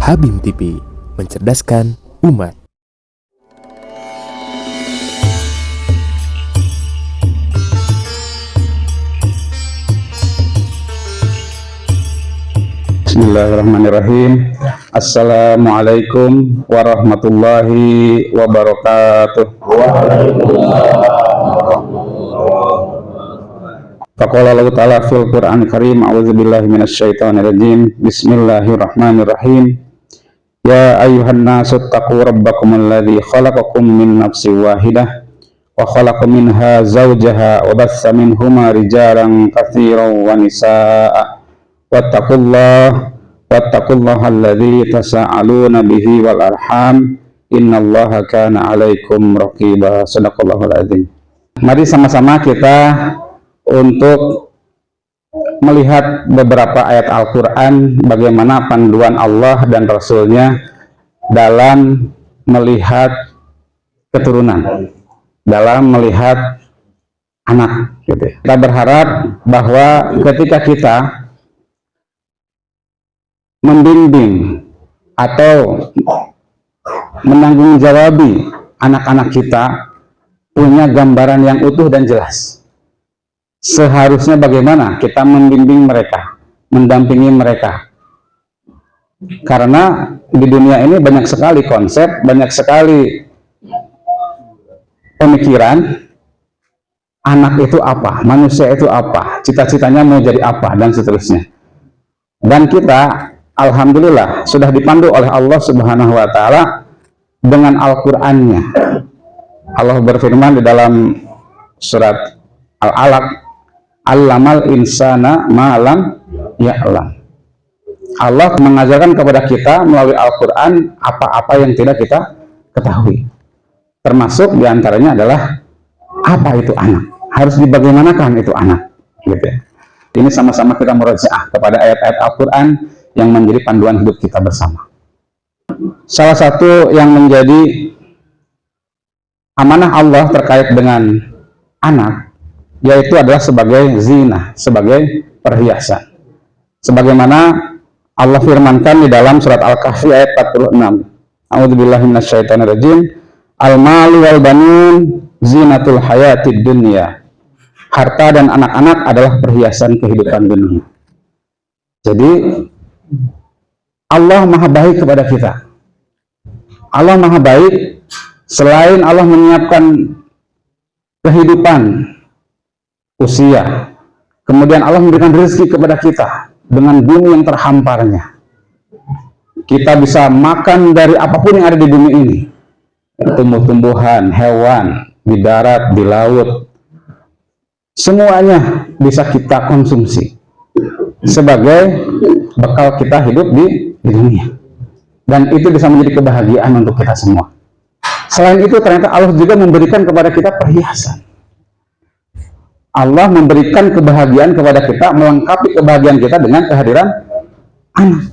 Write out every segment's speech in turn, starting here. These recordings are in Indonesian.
Habim TV, mencerdaskan umat. Bismillahirrahmanirrahim. Assalamualaikum warahmatullahi wabarakatuh. Faqala Allah Ta'ala fil Qur'an Karim, a'udzubillahi minasyaitonirrajim. Bismillahirrahmanirrahim. Ya ayyuhan nasu taqu rabbakum alladzi khalaqakum min nafsin wahidah wa khalaqa minha zawjaha wa bassa minhuma rijalan katsiran wa nisaa'a wattaqullaha alladzi tasaaluna bihi wal arham innallaha kana 'alaikum raqiba. Shadaqallahul adzim. Mari sama-sama kita untuk melihat beberapa ayat Al-Quran, bagaimana panduan Allah dan Rasul-Nya dalam melihat keturunan, dalam melihat anak gitu. Kita berharap bahwa ketika kita membimbing atau menanggung-jawabi anak-anak kita, punya gambaran yang utuh dan jelas. Seharusnya bagaimana kita membimbing mereka, mendampingi mereka. Karena di dunia ini banyak sekali konsep, banyak sekali pemikiran. Anak itu apa, manusia itu apa, cita-citanya mau jadi apa, dan seterusnya. Dan kita, alhamdulillah, sudah dipandu oleh Allah Subhanahu wa Ta'ala dengan Al-Qur'annya. Allah berfirman di dalam surat Al-Alaq, Allamal insana ma'lam ya'lam. Allah mengajarkan kepada kita melalui Al-Quran apa-apa yang tidak kita ketahui. Termasuk diantaranya adalah apa itu anak, harus dibagaimanakan itu anak gitu ya. Ini sama-sama kita murajaah kepada ayat-ayat Al-Quran yang menjadi panduan hidup kita bersama. Salah satu yang menjadi amanah Allah terkait dengan anak, yaitu adalah sebagai zina, sebagai perhiasan. Sebagaimana Allah firmankan di dalam surat Al-Kahfi ayat 46. A'udzubillahi minasyaitonirrajim. Al-malu wal banun zinatul hayatid dunya. Harta dan anak-anak adalah perhiasan kehidupan dunia. Jadi Allah Maha baik kepada kita. Allah Maha baik. Selain Allah menyiapkan kehidupan, usia, kemudian Allah memberikan rezeki kepada kita dengan bumi yang terhamparnya. Kita bisa makan dari apapun yang ada di bumi ini, tumbuh-tumbuhan, hewan, di darat, di laut, semuanya bisa kita konsumsi sebagai bekal kita hidup di dunia, dan itu bisa menjadi kebahagiaan untuk kita semua. Selain itu, ternyata Allah juga memberikan kepada kita perhiasan. Allah memberikan kebahagiaan kepada kita, melengkapi kebahagiaan kita dengan kehadiran anak.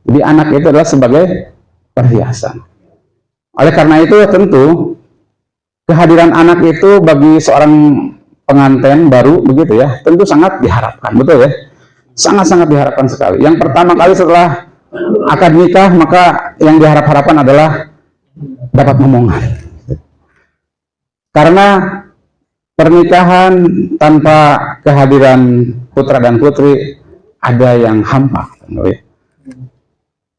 Jadi anak itu adalah sebagai perhiasan. Oleh karena itu tentu kehadiran anak itu bagi seorang pengantin baru begitu ya, tentu sangat diharapkan, betul ya? Sangat-sangat diharapkan sekali. Yang pertama kali setelah akad nikah, maka yang diharap-harapkan adalah dapat momongan. Karena pernikahan tanpa kehadiran putra dan putri ada yang hampa.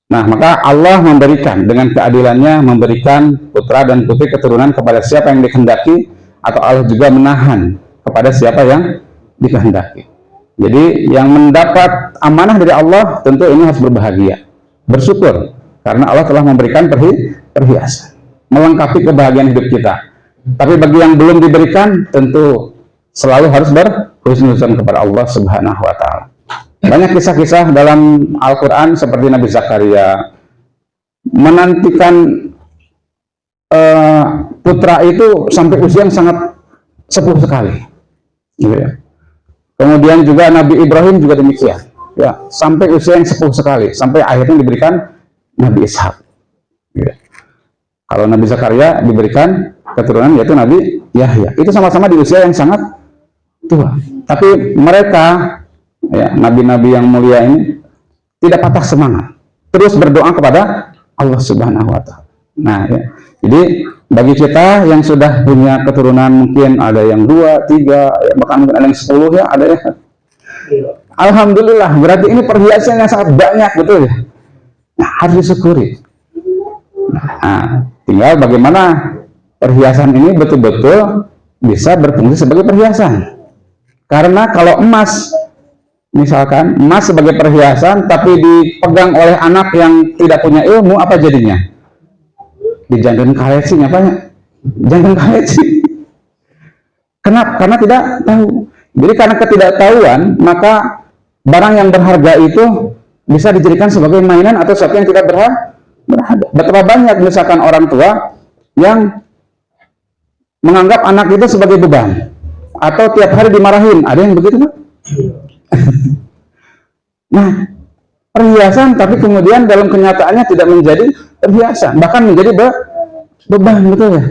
Nah, maka Allah memberikan dengan keadilannya, memberikan putra dan putri keturunan kepada siapa yang dikehendaki, atau Allah juga menahan kepada siapa yang dikehendaki. Jadi yang mendapat amanah dari Allah tentu ini harus berbahagia, bersyukur, karena Allah telah memberikan perhiasan, melengkapi kebahagiaan hidup kita. Tapi bagi yang belum diberikan, tentu selalu harus berhusnuzon kepada Allah Subhanahu wa Ta'ala. Banyak kisah-kisah dalam Al-Quran seperti Nabi Zakaria menantikan putra itu sampai usia yang sangat sepuh sekali. Gitu ya. Kemudian juga Nabi Ibrahim juga demikian. Ya, sampai usia yang sepuh sekali, sampai akhirnya diberikan Nabi Ishak. Gitu. Kalau Nabi Zakaria diberikan keturunan yaitu Nabi Yahya. Itu sama-sama di usia yang sangat tua. Tapi mereka, ya, nabi-nabi yang mulia ini tidak patah semangat. terus berdoa kepada Allah Subhanahu wa Ta'ala. Nah, ya. Jadi bagi kita yang sudah punya keturunan, mungkin ada yang 2, 3, ya, bahkan mungkin ada yang 10 ya, ada ya. Alhamdulillah, berarti ini perhiasan yang sangat banyak, betul ya. Nah, harus disyukuri. Nah, tinggal bagaimana perhiasan ini betul-betul bisa berfungsi sebagai perhiasan. Karena kalau emas, misalkan emas sebagai perhiasan tapi dipegang oleh anak yang tidak punya ilmu, apa jadinya? Dijadikan kaleci, apanya? Jangan kaleci. Kenapa? Karena tidak tahu. Jadi karena ketidaktahuan, maka barang yang berharga itu bisa dijadikan sebagai mainan atau sesuatu yang tidak berharga. Betapa banyak misalkan orang tua yang menganggap anak itu sebagai beban, atau tiap hari dimarahin. Ada yang begitu, Pak? Nah, perhiasan tapi kemudian dalam kenyataannya tidak menjadi perhiasan, bahkan menjadi beban, betul ya?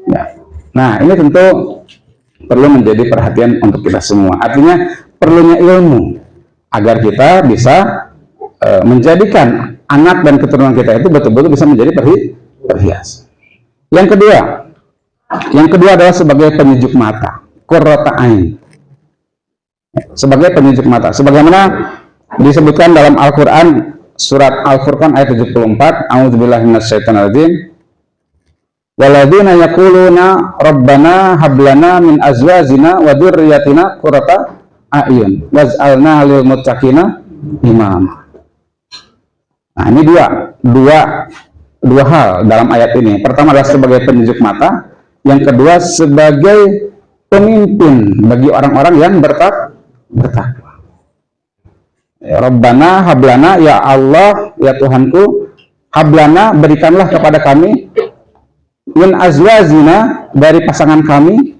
Ya. Nah, ini tentu perlu menjadi perhatian untuk kita semua. Artinya perlunya ilmu agar kita bisa menjadikan anak dan keturunan kita itu betul-betul bisa menjadi perhiasan. Yang kedua adalah sebagai penyejuk mata, qurrata ain. Sebagai penyejuk mata, sebagaimana disebutkan dalam Al-Quran surat Al-Furqan ayat 74, a'udzubillahi minasyaitonir rajim, walladzina yaquluna rabbana hablana min azwajina wa dzurriyyatina qurrata a'yun waj'alna lil muttaqina imama. Nah, ini dua hal dalam ayat ini. Pertama adalah sebagai penyejuk mata, yang kedua sebagai pemimpin bagi orang-orang yang bertakwa. Ya Rabbana hablana, ya Allah, ya Tuhanku, hablana, berikanlah kepada kami, min azwazina, dari pasangan kami,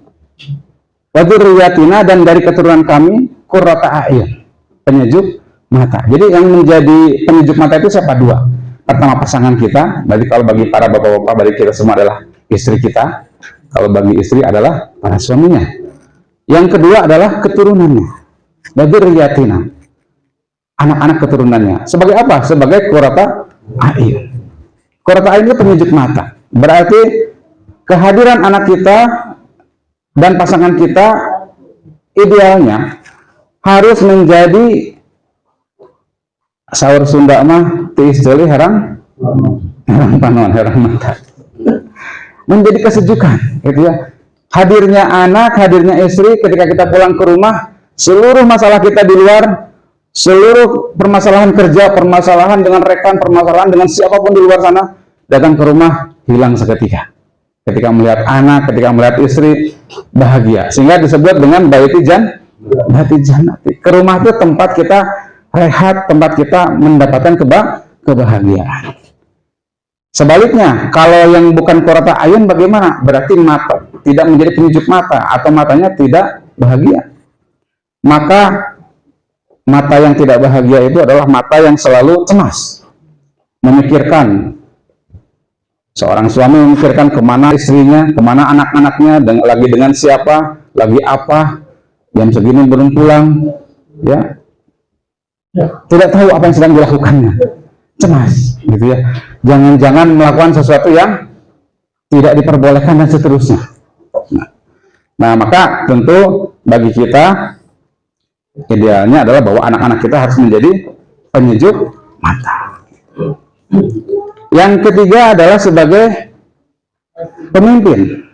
wa dzurriyyatina, dan dari keturunan kami, qurrata a'yun, penyejuk mata. Jadi yang menjadi penyejuk mata itu siapa? Dua. Pertama pasangan kita, berarti kalau bagi para bapak-bapak, bagi kita semua adalah istri kita. Kalau bagi istri adalah para suaminya. Yang kedua adalah keturunannya, wa dzurriyyatina, anak-anak keturunannya. Sebagai apa? Sebagai qurrata a'yun. Qurrata a'yun itu penyejuk mata. Berarti kehadiran anak kita dan pasangan kita idealnya harus menjadi, sahur Sunda mah tiis deuli herang panon, herang mata, menjadi kesejukan, gitu ya. Hadirnya anak, hadirnya istri, ketika kita pulang ke rumah, seluruh masalah kita di luar, seluruh permasalahan kerja, permasalahan dengan rekan, permasalahan dengan siapapun di luar sana, datang ke rumah hilang seketika. Ketika melihat anak, ketika melihat istri, bahagia. Sehingga disebut dengan baiti jannati. Ke rumah itu tempat kita rehat, tempat kita mendapatkan kebahagiaan. Sebaliknya, kalau yang bukan qurrata a'yun bagaimana? Berarti mata tidak menjadi penyejuk mata, atau matanya tidak bahagia. Maka mata yang tidak bahagia itu adalah mata yang selalu cemas, memikirkan. Seorang suami memikirkan kemana istrinya, kemana anak-anaknya, lagi dengan siapa, lagi apa, jam segini belum pulang, ya. Tidak tahu apa yang sedang dilakukannya, cemas, gitu ya. Jangan-jangan melakukan sesuatu yang tidak diperbolehkan dan seterusnya. Nah, maka tentu bagi kita idealnya adalah bahwa anak-anak kita harus menjadi penyejuk mata. Yang ketiga adalah sebagai pemimpin,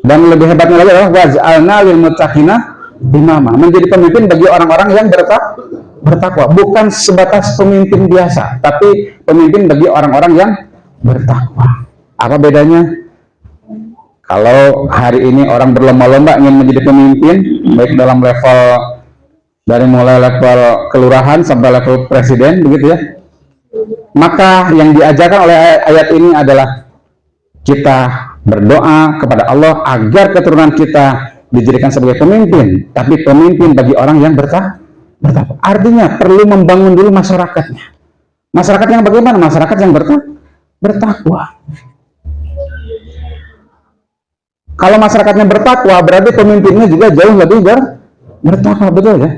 dan lebih hebatnya lagi adalah waj'alna lil muttaqina imama, menjadi pemimpin bagi orang-orang yang bertakwa, bukan sebatas pemimpin biasa, tapi pemimpin bagi orang-orang yang bertakwa. Apa bedanya? Kalau hari ini orang berlomba-lomba ingin menjadi pemimpin, baik dalam level dari mulai level kelurahan sampai level presiden, begitu ya. Maka yang diajarkan oleh ayat ini adalah kita berdoa kepada Allah agar keturunan kita dijadikan sebagai pemimpin, tapi pemimpin bagi orang yang bertakwa. Artinya perlu membangun dulu masyarakatnya. Masyarakat yang bagaimana? Masyarakat yang bertakwa. Kalau masyarakatnya bertakwa, berarti pemimpinnya juga jauh lebih bertakwa, betul ya?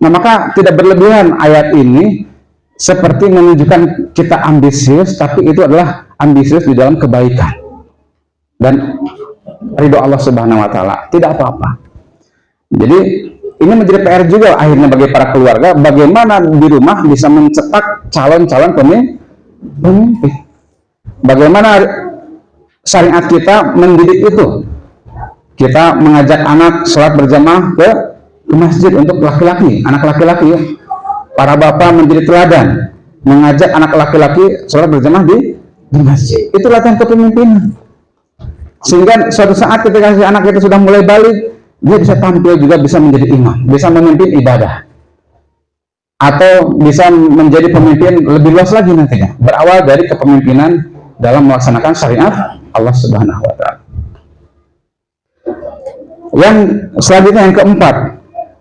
Nah, maka tidak berlebihan ayat ini seperti menunjukkan kita ambisius, tapi itu adalah ambisius di dalam kebaikan dan ridho Allah Subhanahu wa taala, tidak apa-apa. Jadi ini menjadi PR juga akhirnya bagi para keluarga, bagaimana di rumah bisa mencetak calon-calon pemimpin. Bagaimana syariat kita mendidik itu. Kita mengajak anak sholat berjamaah ke masjid untuk laki-laki, anak laki-laki. Para bapak menjadi teladan, mengajak anak laki-laki sholat berjamaah di masjid. Itu latihan kepemimpinan. Sehingga suatu saat ketika si anak itu sudah mulai balik, dia bisa tampil juga, bisa menjadi imam, bisa memimpin ibadah, atau bisa menjadi pemimpin lebih luas lagi nantinya, berawal dari kepemimpinan dalam melaksanakan syariat Allah Subhanahu wa taala. Yang selanjutnya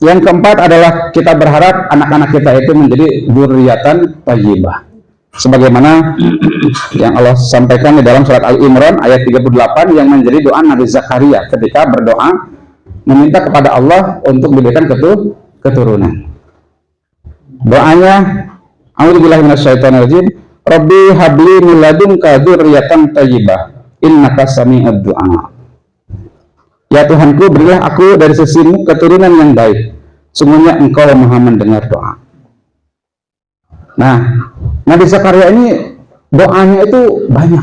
yang keempat adalah kita berharap anak-anak kita itu menjadi dzurriatan thayyibah, sebagaimana yang Allah sampaikan di dalam surat Al-Imran ayat 38 yang menjadi doa Nabi Zakaria ketika berdoa meminta kepada Allah untuk diberikan keturunan. Doanya, a'udzubillahi minasyaitonirrajim, Rabbi habli min ladunka dzurriatan thayyibah innaka sami'ud du'a. Ya Tuhanku, berilah aku dari sisimu keturunan yang baik, sungguhnya Engkau Maha mendengar doa. Nah, Nabi Zakaria ini doanya itu banyak.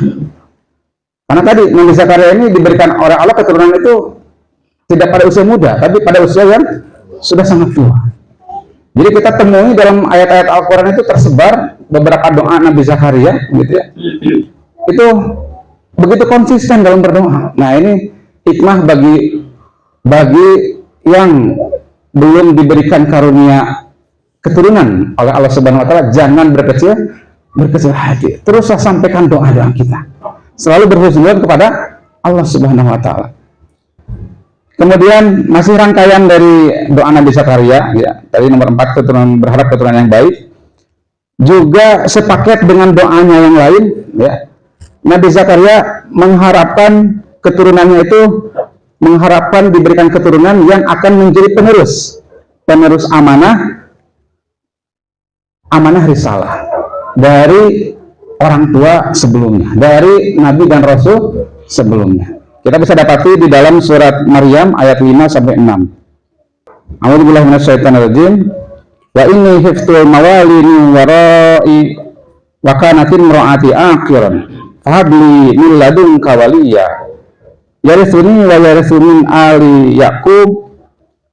Karena tadi Nabi Zakaria ini diberikan oleh Allah keturunan itu tidak pada usia muda, tapi pada usia yang sudah sangat tua. Jadi kita temui dalam ayat-ayat Al-Quran itu tersebar beberapa doa Nabi Zakaria, gitu ya. Itu begitu konsisten dalam berdoa. Nah, ini hikmah bagi yang belum diberikan karunia keturunan oleh Allah Subhanahu wa taala, jangan berkecil hati. Teruslah sampaikan doa-doa kita. Selalu berhusnuzon kepada Allah Subhanahu wa taala. Kemudian masih rangkaian dari doa Nabi Zakaria, ya. Tadi nomor 4 berharap keturunan yang baik. Juga sepaket dengan doanya yang lain, ya. Nabi Zakaria mengharapkan keturunannya itu, mengharapkan diberikan keturunan yang akan menjadi penerus amanah risalah dari orang tua sebelumnya, dari Nabi dan Rasul sebelumnya. Kita bisa dapati di dalam surat Maryam ayat 5 sampai 6. A'udzubillahi minasyaitonirrajim. Wa inni hiftul mawali min wara'i wa kanatin imra'ati aqiran. Fahabli min ladunka waliyya. Yarithuni wa yarithu min ali Yaqub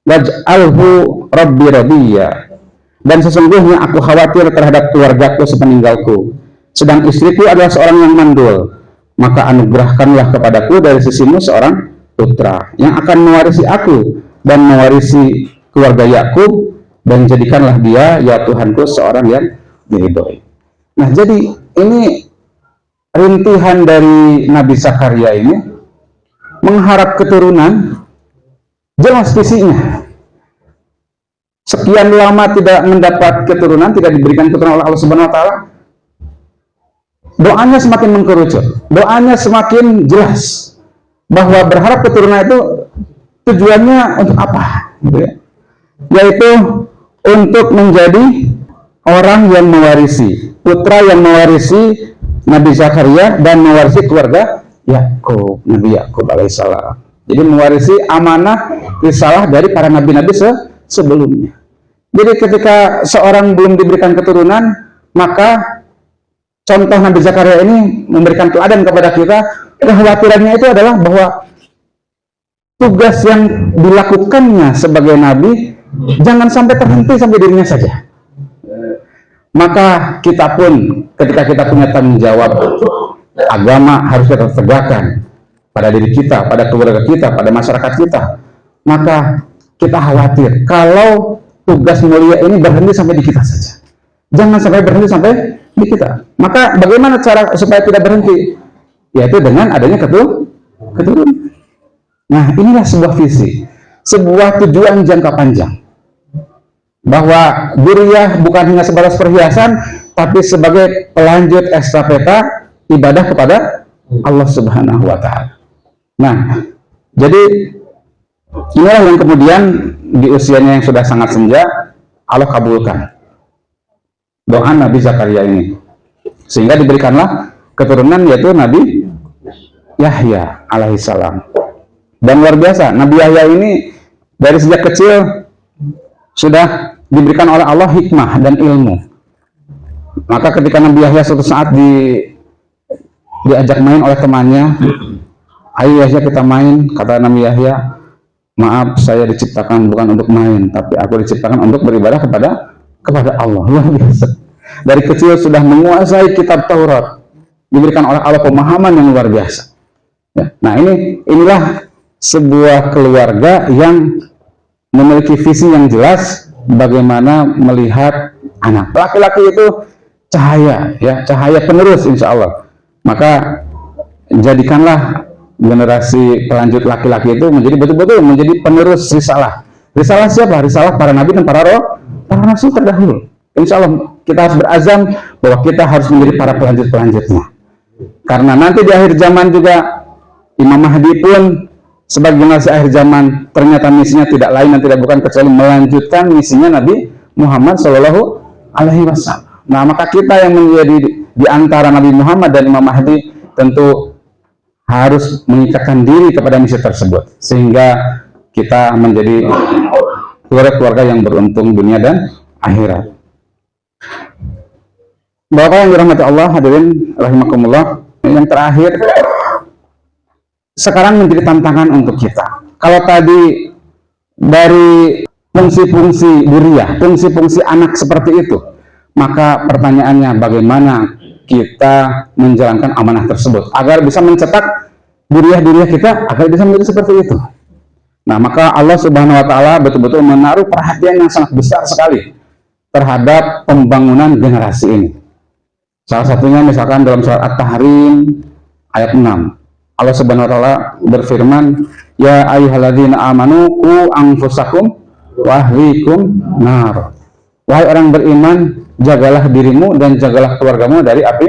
waj'alhu rabbi radiyya. Dan sesungguhnya aku khawatir terhadap keluargaku sepeninggalku, sedang istriku adalah seorang yang mandul. Maka anugerahkanlah kepadaku dari sisimu seorang putra yang akan mewarisi aku dan mewarisi keluarga Yakub, dan jadikanlah dia ya Tuhanku seorang yang diridhoi. Nah, jadi ini rintihan dari Nabi Zakaria ini mengharap keturunan, jelas visinya. Sekian lama tidak mendapat keturunan, tidak diberikan keturunan oleh Allah Subhanahu wa taala. Doanya semakin mengkerucut, doanya semakin jelas bahwa berharap keturunan itu tujuannya untuk apa, gitu ya? Yaitu untuk menjadi orang yang mewarisi, putra yang mewarisi Nabi Zakaria dan mewarisi keluarga Yakub, Nabi Yakub alaihissalam. Jadi mewarisi amanah risalah dari para nabi-nabi sebelumnya. Jadi ketika seorang belum diberikan keturunan, maka contoh Nabi Zakaria ini memberikan teladan kepada kita. Kekhawatirannya itu adalah bahwa tugas yang dilakukannya sebagai nabi jangan sampai terhenti sampai dirinya saja. Maka kita pun ketika kita punya tanggung jawab, agama harus kita tegakkan pada diri kita, pada keluarga kita, pada masyarakat kita. Maka kita khawatir kalau tugas mulia ini berhenti sampai di kita saja. Jangan sampai berhenti sampai di kita. Maka bagaimana cara supaya tidak berhenti? Yaitu dengan adanya keturunan. Nah, inilah sebuah visi, sebuah tujuan jangka panjang, bahwa dzurriyyah bukan hanya sebatas perhiasan, tapi sebagai pelanjut estafeta ibadah kepada Allah Subhanahu wa taala. Nah, jadi inilah yang kemudian di usianya yang sudah sangat senja Allah kabulkan. doa Nabi Zakaria ini, sehingga diberikanlah keturunan yaitu Nabi Yahya alaihissalam. Dan luar biasa, Nabi Yahya ini dari sejak kecil sudah diberikan oleh Allah hikmah dan ilmu. Maka ketika Nabi Yahya suatu saat diajak main oleh temannya, ayo Yahya kita main, kata Nabi Yahya, maaf saya diciptakan bukan untuk main, tapi aku diciptakan untuk beribadah kepada Allah. Luar biasa. Dari kecil sudah menguasai kitab Taurat, diberikan oleh Allah pemahaman yang luar biasa. Ya. Nah inilah sebuah keluarga yang memiliki visi yang jelas bagaimana melihat anak. Laki-laki itu cahaya, ya, cahaya penerus insya Allah. Maka jadikanlah generasi pelanjut laki-laki itu menjadi betul-betul menjadi penerus risalah. Risalah siapa? Risalah para nabi dan para rasul terdahulu. Insya Allah kita harus berazam bahwa kita harus menjadi para pelanjut-pelanjutnya. Karena nanti di akhir zaman juga Imam Mahdi pun sebagai generasi akhir zaman ternyata misinya tidak lain dan tidak bukan kecuali melanjutkan misinya Nabi Muhammad Shallallahu Alaihi Wasallam. Nah, maka kita yang menjadi di antara Nabi Muhammad dan Imam Mahdi tentu harus mengikatkan diri kepada misi tersebut sehingga kita menjadi keluarga yang beruntung dunia dan akhirat. Bapak yang dirahmati Allah, hadirin rahimakumullah, yang terakhir sekarang menjadi tantangan untuk kita. Kalau tadi dari fungsi-fungsi duriah, fungsi-fungsi anak seperti itu, maka pertanyaannya bagaimana kita menjalankan amanah tersebut agar bisa mencetak duriah-duriah kita agar bisa menjadi seperti itu. Nah, maka Allah Subhanahu wa taala betul-betul menaruh perhatian yang sangat besar sekali terhadap pembangunan generasi ini. Salah satunya misalkan dalam surat At-Tahrim ayat 6. Allah Subhanahu wa taala berfirman, "Ya ayyuhalladzina amanu qu anfusakum wa ahlikum nar." Wahai orang beriman, jagalah dirimu dan jagalah keluargamu dari api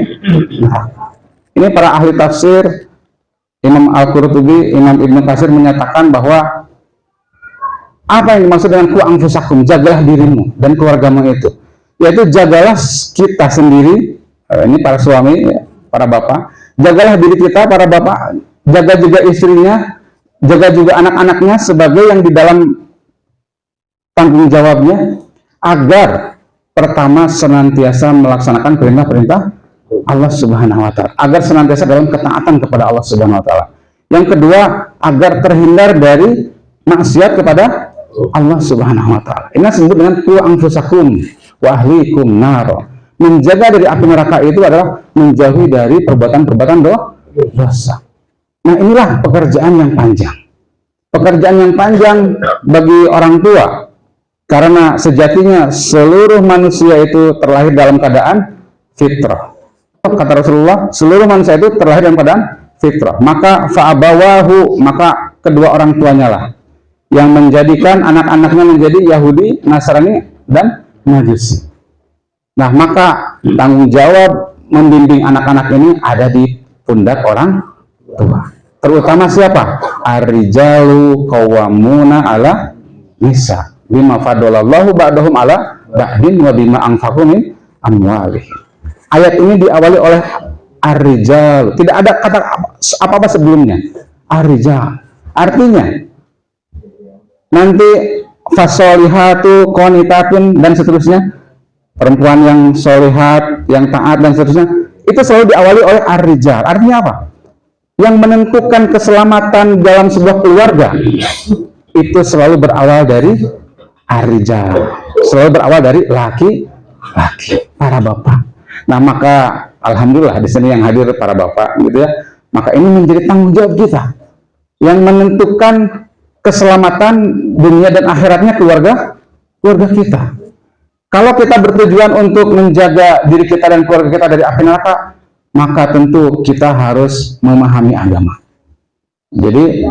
neraka. Ini para ahli tafsir, Imam Al-Qurtubi, Imam Ibnu Katsir menyatakan bahwa apa yang dimaksud dengan ku anfusakum, jagalah dirimu dan keluargamu itu, yaitu jagalah kita sendiri, ini para suami, para bapak, jagalah diri kita para bapak, jaga juga istrinya, jaga juga anak-anaknya sebagai yang di dalam tanggung jawabnya, agar pertama senantiasa melaksanakan perintah-perintah Allah Subhanahu wa taala, agar senantiasa dalam ketaatan kepada Allah Subhanahu wa taala. Yang kedua, agar terhindar dari maksiat kepada Allah Subhanahu wa taala. Ini disebut dengan qu anfusakum wa ahlikum nar. Menjaga dari api neraka itu adalah menjauhi dari perbuatan-perbuatan dosa. Nah, inilah pekerjaan yang panjang. Pekerjaan yang panjang bagi orang tua. Karena sejatinya seluruh manusia itu terlahir dalam keadaan fitrah. Kata Rasulullah, seluruh manusia itu terlahir dalam keadaan fitrah. Maka fa'abawahu, maka kedua orang tuanya lah yang menjadikan anak-anaknya menjadi Yahudi, Nasrani, dan Majusi. Nah, maka tanggung jawab membimbing anak-anak ini ada di pundak orang tua. Terutama siapa? Ar-rijalu qawwamuna 'ala nisa. Bima fadalallahu ba'dahum 'ala ba'din wa bima anfaqu min amwalihim. Ayat ini diawali oleh ar-rijal. Tidak ada kata apa-apa sebelumnya. Ar-rijal. Artinya nanti fasolihatu qanitatun dan seterusnya, perempuan yang solihat, yang taat dan seterusnya, itu selalu diawali oleh ar-rijal. Artinya apa? Yang menentukan keselamatan dalam sebuah keluarga itu selalu berawal dari ar-rijal, selalu berawal dari laki-laki, para bapak. Nah, maka alhamdulillah di sini yang hadir para bapak, gitu ya. Maka ini menjadi tanggung jawab kita yang menentukan keselamatan dunia dan akhiratnya keluarga kita. Kalau kita bertujuan untuk menjaga diri kita dan keluarga kita dari api neraka, maka tentu kita harus memahami agama. Jadi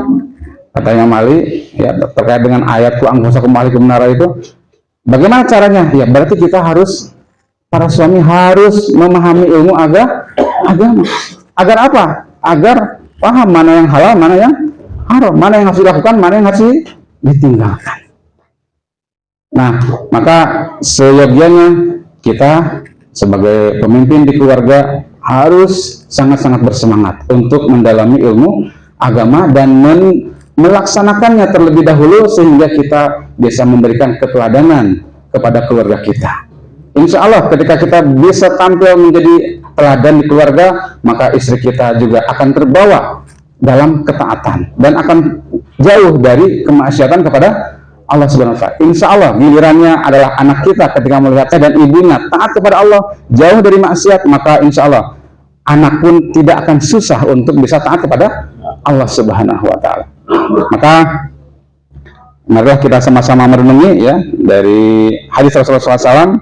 katanya Mali, ya, terkait dengan ayat ku anfusakum wa ahlikum nar itu, bagaimana caranya? Ya, berarti kita harus, para suami harus memahami ilmu agama. Agar apa? Agar paham mana yang halal, mana yang haram, mana yang harus dilakukan, mana yang harus ditinggalkan. Nah, maka seyogianya kita sebagai pemimpin di keluarga harus sangat-sangat bersemangat untuk mendalami ilmu agama dan melaksanakannya terlebih dahulu sehingga kita bisa memberikan keteladanan kepada keluarga kita. Insya Allah ketika kita bisa tampil menjadi teladan di keluarga, maka istri kita juga akan terbawa dalam ketaatan dan akan jauh dari kemaksiatan kepada Allah Subhanahu wa Ta'ala. Insya Allah gilirannya adalah anak kita ketika melihatnya dan ibunya taat kepada Allah, jauh dari maksiat, maka insya Allah anak pun tidak akan susah untuk bisa taat kepada Allah Subhanahu wa Ta'ala. Maka marilah kita sama-sama merenungi ya dari hadis Rasulullah SAW,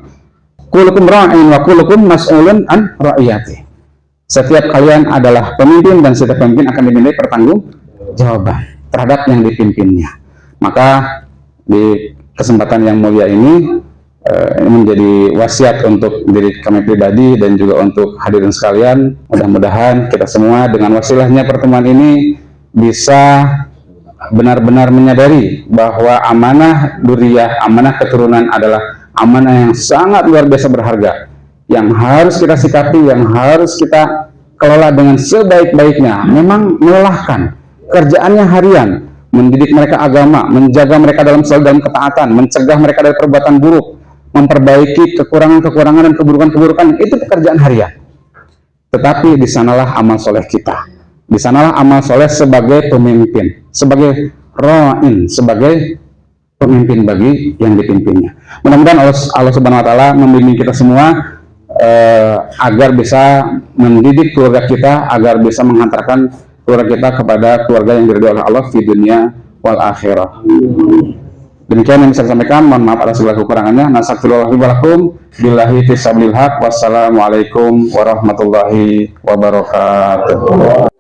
kullukum ra'in wa kullukum mas'ulun an ra'iyati. Setiap kalian adalah pemimpin dan setiap pemimpin akan dimintai pertanggungjawaban terhadap yang dipimpinnya. Maka di kesempatan yang mulia ini menjadi wasiat untuk diri kami pribadi dan juga untuk hadirin sekalian. Mudah-mudahan kita semua dengan wasilahnya pertemuan ini bisa benar-benar menyadari bahwa amanah dzurriyyah, amanah keturunan adalah amanah yang sangat luar biasa berharga, yang harus kita sikapi, yang harus kita kelola dengan sebaik-baiknya. Memang melelahkan, kerjaannya harian, mendidik mereka agama, menjaga mereka dalam ketaatan, mencegah mereka dari perbuatan buruk, memperbaiki kekurangan-kekurangan dan keburukan-keburukan, itu pekerjaan harian. Tetapi di sanalah amal soleh kita, di sanalah amal soleh sebagai pemimpin, sebagai ra'in, sebagai pemimpin bagi yang dipimpinnya. Mudah-mudahan Allah Subhanahu wa Ta'ala membimbing kita semua agar bisa mendidik keluarga kita, agar bisa menghantarkan keluarga kita kepada keluarga yang diridhoi oleh Allah di dunia wal akhirah. Demikian yang bisa saya sampaikan. Mohon maaf atas segala kekurangannya. Nastaghfirullahi wa lakum billahi fisabilil haq. Wassalamualaikum warahmatullahi wabarakatuh.